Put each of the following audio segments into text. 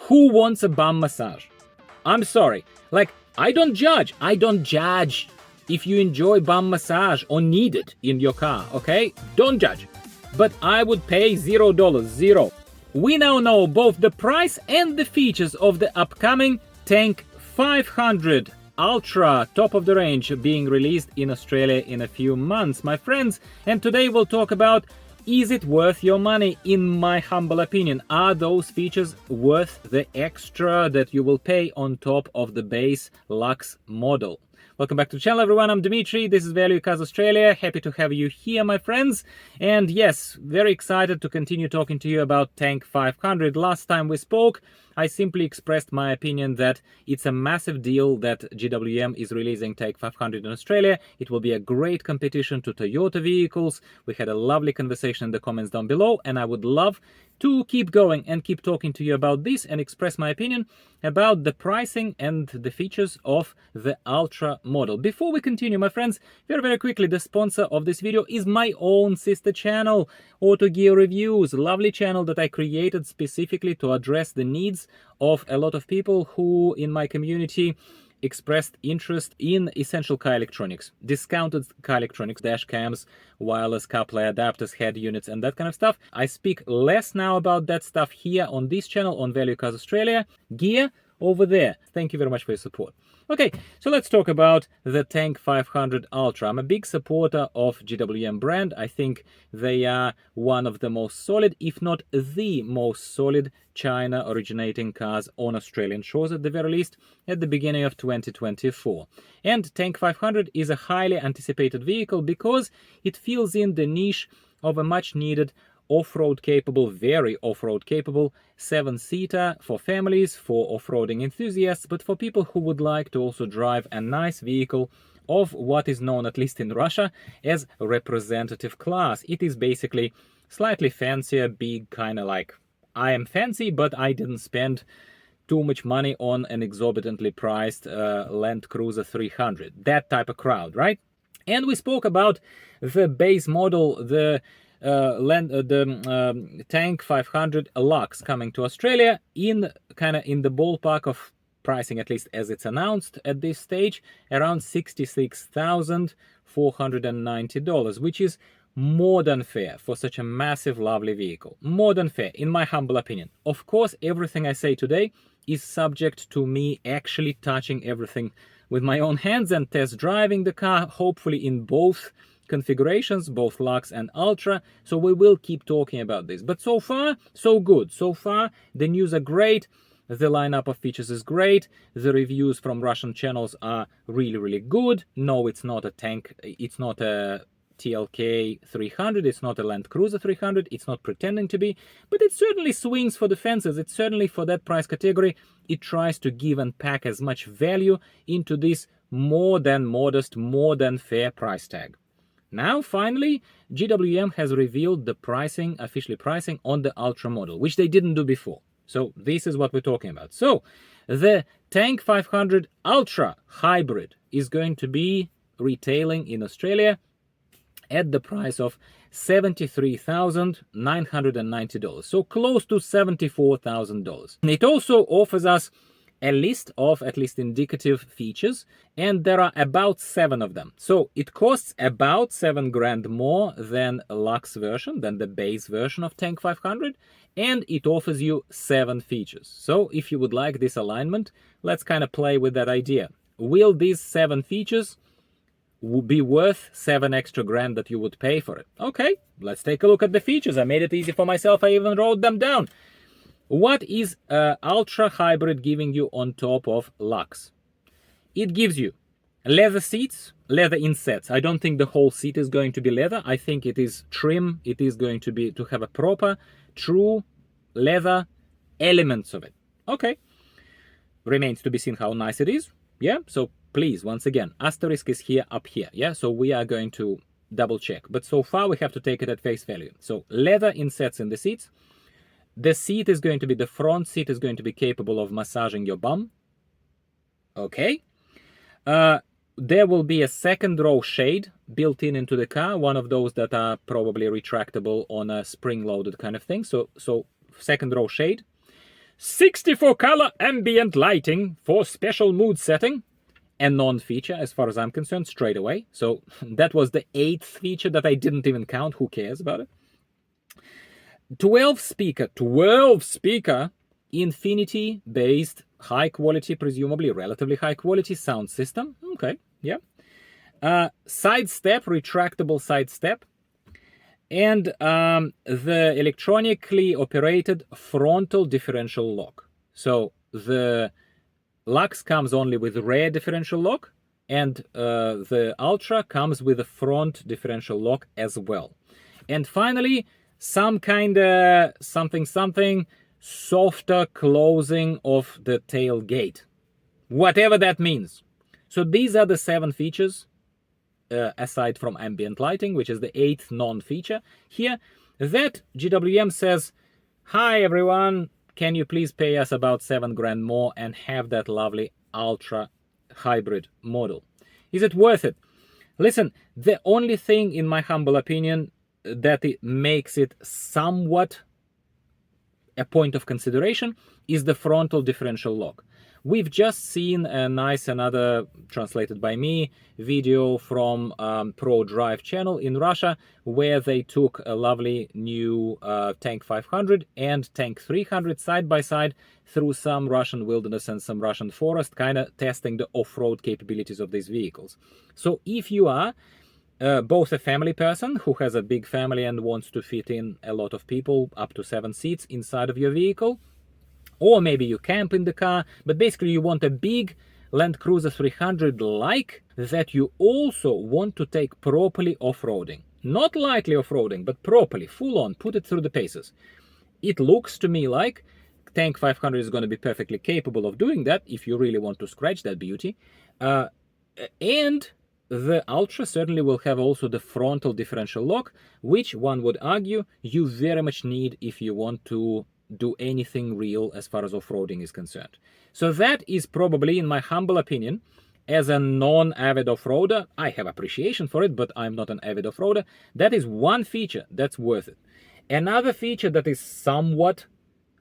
Who wants a bum massage? I'm sorry. Like, I don't judge. If you enjoy bum massage or need it in your car, okay? Don't judge. But I would pay $0, zero. We now know both the price and the features of the upcoming Tank 500 Ultra, top of the range, being released in Australia in a few months, my friends. And today we'll talk about, is it worth your money? In my humble opinion, are those features worth the extra that you will pay on top of the base Lux model? Welcome back to the channel, everyone. I'm Dimitri. This is Value Cars Australia. Happy to have you here, my friends. And yes, very excited to continue talking to you about Tank 500. Last time we spoke, I simply expressed my opinion that it's a massive deal that GWM is releasing Tank 500 in Australia. It will be a great competition to Toyota vehicles. We had a lovely conversation in the comments down below, and I would love to keep going and keep talking to you about this and express my opinion about the pricing and the features of the Ultra model. Before we continue, my friends, very quickly, the sponsor of this video is my own sister channel, Auto Gear Reviews, lovely channel that I created specifically to address the needs of a lot of people who in my community expressed interest in essential car electronics, discounted car electronics, dash cams, wireless CarPlay adapters, head units, and that kind of stuff. I speak less now about that stuff here on this channel, on Value Cars Australia. Gear over there. Thank you very much for your support. Okay, so let's talk about the Tank 500 Ultra. I'm a big supporter of GWM brand. I think they are one of the most solid, if not the most solid, China originating cars on Australian shores, at the very least, at the beginning of 2024. And Tank 500 is a highly anticipated vehicle because it fills in the niche of a much needed off-road capable, very off-road capable 7-seater for families, for off-roading enthusiasts, but for people who would like to also drive a nice vehicle of what is known, at least in Russia, as representative class. It is basically slightly fancier, big, kind of like, I am fancy, but I didn't spend too much money on an exorbitantly priced Land Cruiser 300. That type of crowd, right? And we spoke about the base model, the Tank 500 Lux coming to Australia in the ballpark of pricing, at least as it's announced at this stage, around $66,490, which is more than fair for such a massive, lovely vehicle. More than fair, in my humble opinion. Of course, everything I say today is subject to me actually touching everything with my own hands and test driving the car, hopefully in both configurations, both Lux and Ultra. So we will keep talking about this. But so far, so good. So far, the news are great. The lineup of features is great. The reviews from Russian channels are really good. No, it's not a tank. It's not a TLK 300. It's not a Land Cruiser 300. It's not pretending to be. But it certainly swings for the fences. It's certainly for that price category. It tries to give and pack as much value into this more than modest, more than fair price tag. Now, finally, GWM has revealed the pricing, officially pricing on the Ultra model, which they didn't do before. So this is what we're talking about. So the Tank 500 Ultra Hybrid is going to be retailing in Australia at the price of $73,990, so close to $74,000. It also offers us a list of at least indicative features, and there are about 7 of them. So it costs about $7,000 more than a Lux version, than the base version of Tank 500, and it offers you 7 features. So if you would like this alignment, let's kind of play with that idea. Will these 7 features be worth $7 extra that you would pay for it? Okay, let's take a look at the features. I made it easy for myself. I even wrote them down. What is Ultra Hybrid giving you on top of Lux? It gives you leather seats, leather insets. I don't think the whole seat is going to be leather. I think it is trim. It is going to have a proper, true leather elements of it. Okay. Remains to be seen how nice it is. Yeah. So please, once again, asterisk is here, up here. Yeah. So we are going to double check. But so far we have to take it at face value. So leather insets in the seats. The seat is going to be, the front seat is going to be capable of massaging your bum. Okay. There will be a second row shade built into the car, one of those that are probably retractable on a spring-loaded kind of thing. So second row shade. 64 color ambient lighting for special mood setting. A non-feature as far as I'm concerned straight away. So that was the 8th feature that I didn't even count. Who cares about it? 12 speaker, infinity based, high quality, presumably relatively high quality sound system. Okay, yeah. Side step, retractable side step. And the electronically operated frontal differential lock. So the Lux comes only with rear differential lock, and the Ultra comes with a front differential lock as well. And finally, some kind of something softer closing of the tailgate, whatever that means. So these are the 7 features, aside from ambient lighting, which is the 8th non-feature here, that GWM says, hi everyone, can you please pay us about $7,000 more and have that lovely ultra hybrid model? Is it worth it? Listen, the only thing, in my humble opinion, that it makes it somewhat a point of consideration is the frontal differential lock. We've just seen a nice, another translated by me, video from Pro Drive channel in Russia, where they took a lovely new Tank 500 and Tank 300 side by side through some Russian wilderness and some Russian forest, kind of testing the off-road capabilities of these vehicles. So if you are both a family person who has a big family and wants to fit in a lot of people, up to 7 seats inside of your vehicle, or maybe you camp in the car, but basically you want a big Land Cruiser 300 like that you also want to take properly off-roading. Not lightly off-roading, but properly, full on, put it through the paces. It looks to me like Tank 500 is going to be perfectly capable of doing that if you really want to scratch that beauty. And the Ultra certainly will have also the frontal differential lock, which one would argue you very much need if you want to do anything real as far as off-roading is concerned. So that is probably, in my humble opinion, as a non-avid off-roader, I have appreciation for it, but I'm not an avid off-roader, that is one feature that's worth it. Another feature that is somewhat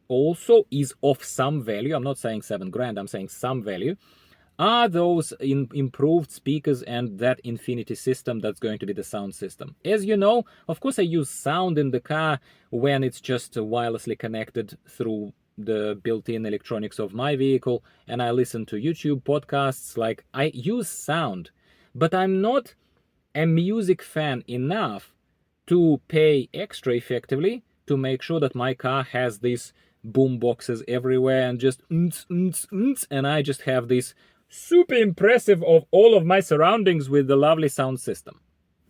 also is of some value, I'm not saying $7,000, I'm saying some value, are those improved speakers and that infinity system that's going to be the sound system. As you know, of course I use sound in the car when it's just wirelessly connected through the built-in electronics of my vehicle, and I listen to YouTube podcasts. Like, I use sound, but I'm not a music fan enough to pay extra effectively to make sure that my car has these boom boxes everywhere and just and I just have this super impressive of all of my surroundings with the lovely sound system.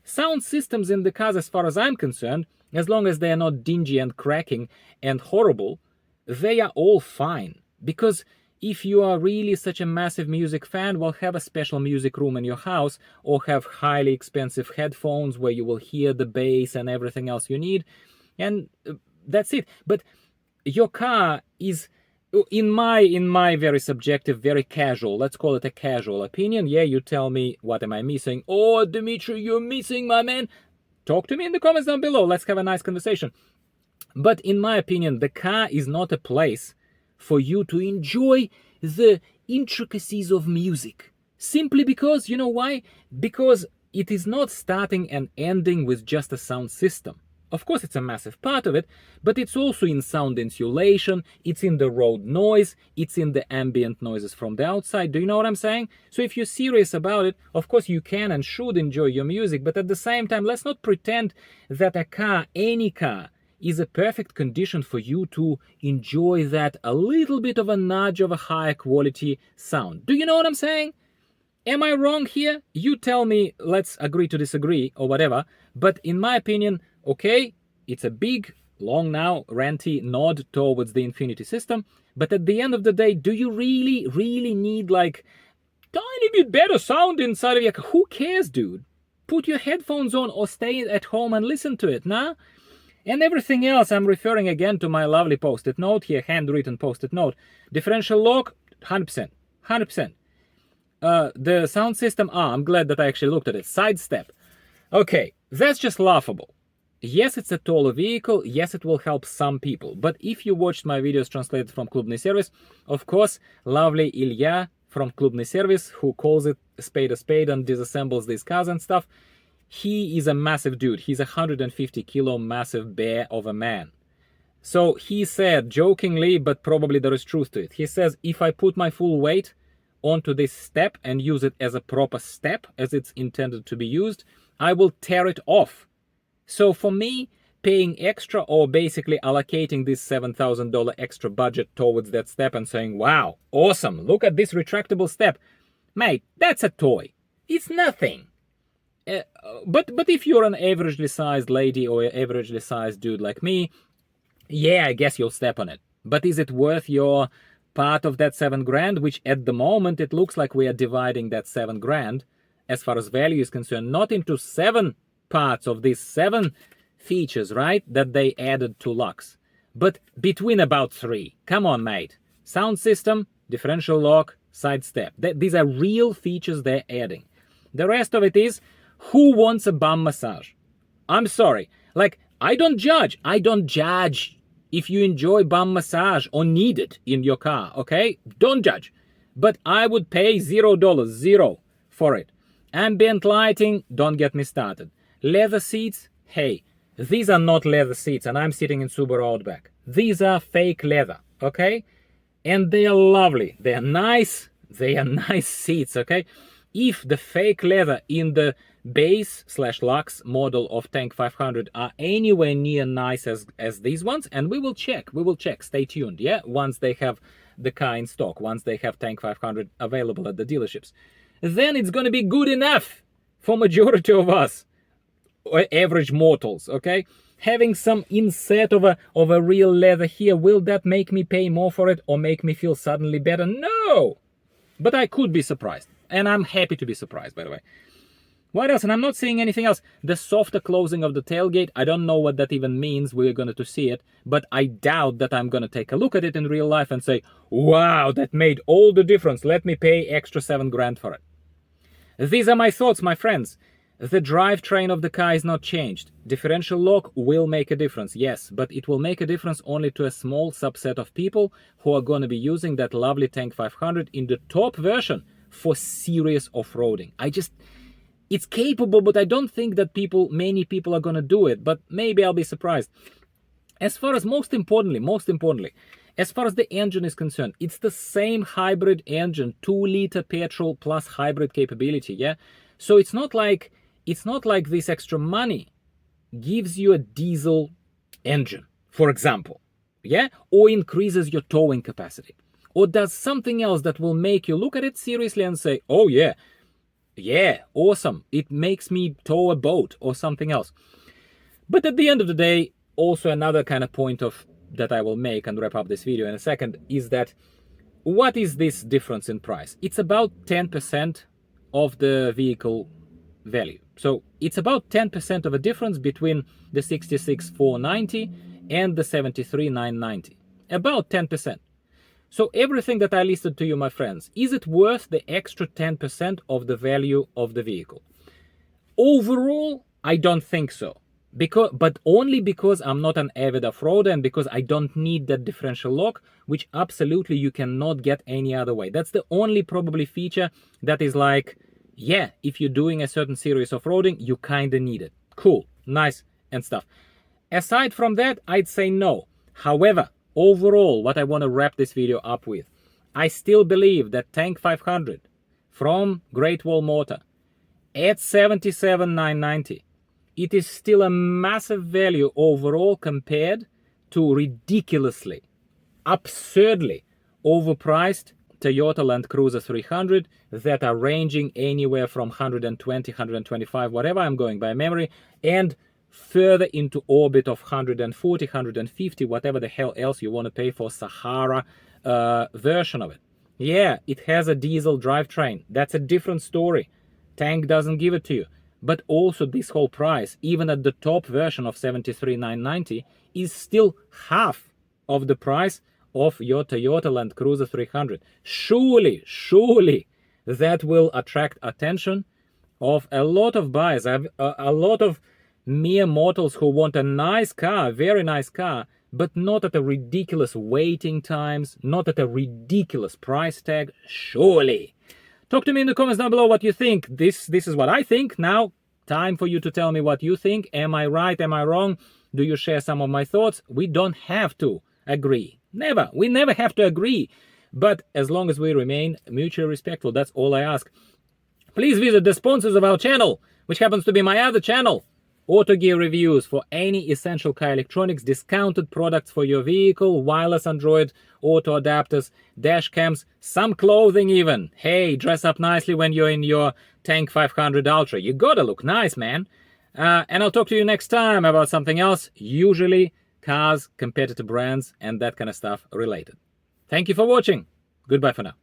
Sound systems in the cars, as far as I'm concerned, as long as they are not dingy and cracking and horrible, they are all fine. Because if you are really such a massive music fan, well, have a special music room in your house, or have highly expensive headphones where you will hear the bass and everything else you need, and that's it. But your car is, in my very subjective, very casual, let's call it a casual opinion, yeah, you tell me, what am I missing? Oh, Dimitri, you're missing, my man. Talk to me in the comments down below. Let's have a nice conversation. But in my opinion, the car is not a place for you to enjoy the intricacies of music. Simply because, you know why? Because it is not starting and ending with just a sound system. Of course, it's a massive part of it, but it's also in sound insulation, it's in the road noise, it's in the ambient noises from the outside. Do you know what I'm saying? So if you're serious about it, of course you can and should enjoy your music, but at the same time, let's not pretend that a car, any car, is a perfect condition for you to enjoy that a little bit of a nudge of a higher quality sound. Do you know what I'm saying? Am I wrong here? You tell me, let's agree to disagree or whatever, but in my opinion, okay, it's a big, long now, ranty nod towards the infinity system, but at the end of the day, do you really, really need like tiny bit better sound inside of your car? Who cares, dude? Put your headphones on or stay at home and listen to it, nah? And everything else, I'm referring again to my lovely post-it note here, handwritten post-it note. Differential lock, 100%, 100%. The sound system, I'm glad that I actually looked at it. Sidestep. Okay, that's just laughable. Yes, it's a taller vehicle. Yes, it will help some people. But if you watched my videos translated from Klubny Service, of course, lovely Ilya from Klubny Service, who calls it a spade and disassembles these cars and stuff, he is a massive dude. He's a 150 kilo massive bear of a man. So he said, jokingly, but probably there is truth to it, he says, if I put my full weight onto this step and use it as a proper step, as it's intended to be used, I will tear it off. So for me, paying extra or basically allocating this $7,000 extra budget towards that step and saying, wow, awesome, look at this retractable step. Mate, that's a toy. It's nothing. But if you're an averagely sized lady or an averagely sized dude like me, yeah, I guess you'll step on it. But is it worth your part of that $7,000, which at the moment it looks like we are dividing that $7,000 as far as value is concerned, not into 7 parts of these 7 features, right, that they added to Lux, but between about 3. Come on, mate. Sound system, differential lock, side step. These are real features they're adding. The rest of it is, who wants a bum massage? I'm sorry. Like, I don't judge. If you enjoy bum massage or need it in your car, okay? Don't judge. But I would pay $0 for it. Ambient lighting, don't get me started. Leather seats, hey, these are not leather seats, and I'm sitting in Subaru Outback. These are fake leather, okay? And they are lovely. They are nice seats, okay? If the fake leather in the base / Lux model of Tank 500 are anywhere near nice as these ones, and we will check, stay tuned, yeah? Once they have the car in stock, once they have Tank 500 available at the dealerships, then it's going to be good enough for majority of us, or average mortals, okay? Having some inset of a real leather here, will that make me pay more for it or make me feel suddenly better? No! But I could be surprised. And I'm happy to be surprised, by the way. What else? And I'm not seeing anything else. The softer closing of the tailgate, I don't know what that even means. We're going to see it. But I doubt that I'm going to take a look at it in real life and say, wow, that made all the difference. Let me pay extra $7,000 for it. These are my thoughts, my friends. The drivetrain of the car is not changed. Differential lock will make a difference, yes, but it will make a difference only to a small subset of people who are going to be using that lovely Tank 500 in the top version for serious off-roading. It's capable, but I don't think that many people are going to do it, but maybe I'll be surprised. As far as most importantly, as far as the engine is concerned, it's the same hybrid engine, 2-liter petrol plus hybrid capability, yeah? So it's not like this extra money gives you a diesel engine, for example, yeah? Or increases your towing capacity. Or does something else that will make you look at it seriously and say, oh yeah, awesome, it makes me tow a boat or something else. But at the end of the day, also another kind of point that I will make and wrap up this video in a second is that what is this difference in price? It's about 10% of the vehicle value. So it's about 10% of a difference between the 66,490 and the 73,990. About 10%. So everything that I listed to you, my friends, is it worth the extra 10% of the value of the vehicle? Overall, I don't think so. But only because I'm not an avid off-roader and because I don't need that differential lock, which absolutely you cannot get any other way. That's the only probably feature that is like, yeah, if you're doing a certain series of off-roading, you kind of need it. Cool, nice and stuff. Aside from that, I'd say no. However, overall, what I want to wrap this video up with, I still believe that Tank 500 from Great Wall Motor at $77,990, it is still a massive value overall compared to ridiculously, absurdly overpriced Toyota Land Cruiser 300 that are ranging anywhere from 120, 125, whatever I'm going by memory, and further into orbit of 140, 150, whatever the hell else you want to pay for Sahara version of it. Yeah, it has a diesel drivetrain. That's a different story. Tank doesn't give it to you. But also this whole price, even at the top version of 73,990, is still half of the price of your Toyota Land Cruiser 300. Surely that will attract attention of a lot of buyers. A lot of mere mortals who want a nice car, very nice car, but not at a ridiculous waiting times, not at a ridiculous price tag, surely. Talk to me in the comments down below what you think. This is what I think. Now, time for you to tell me what you think. Am I right? Am I wrong? Do you share some of my thoughts? We don't have to agree. Never. We never have to agree. But as long as we remain mutually respectful, that's all I ask. Please visit the sponsors of our channel, which happens to be my other channel. Auto Gear reviews for any essential car electronics, discounted products for your vehicle, wireless Android, auto adapters, dash cams, some clothing even. Hey, dress up nicely when you're in your Tank 500 Ultra. You gotta look nice, man. And I'll talk to you next time about something else, usually cars, competitor brands, and that kind of stuff related. Thank you for watching. Goodbye for now.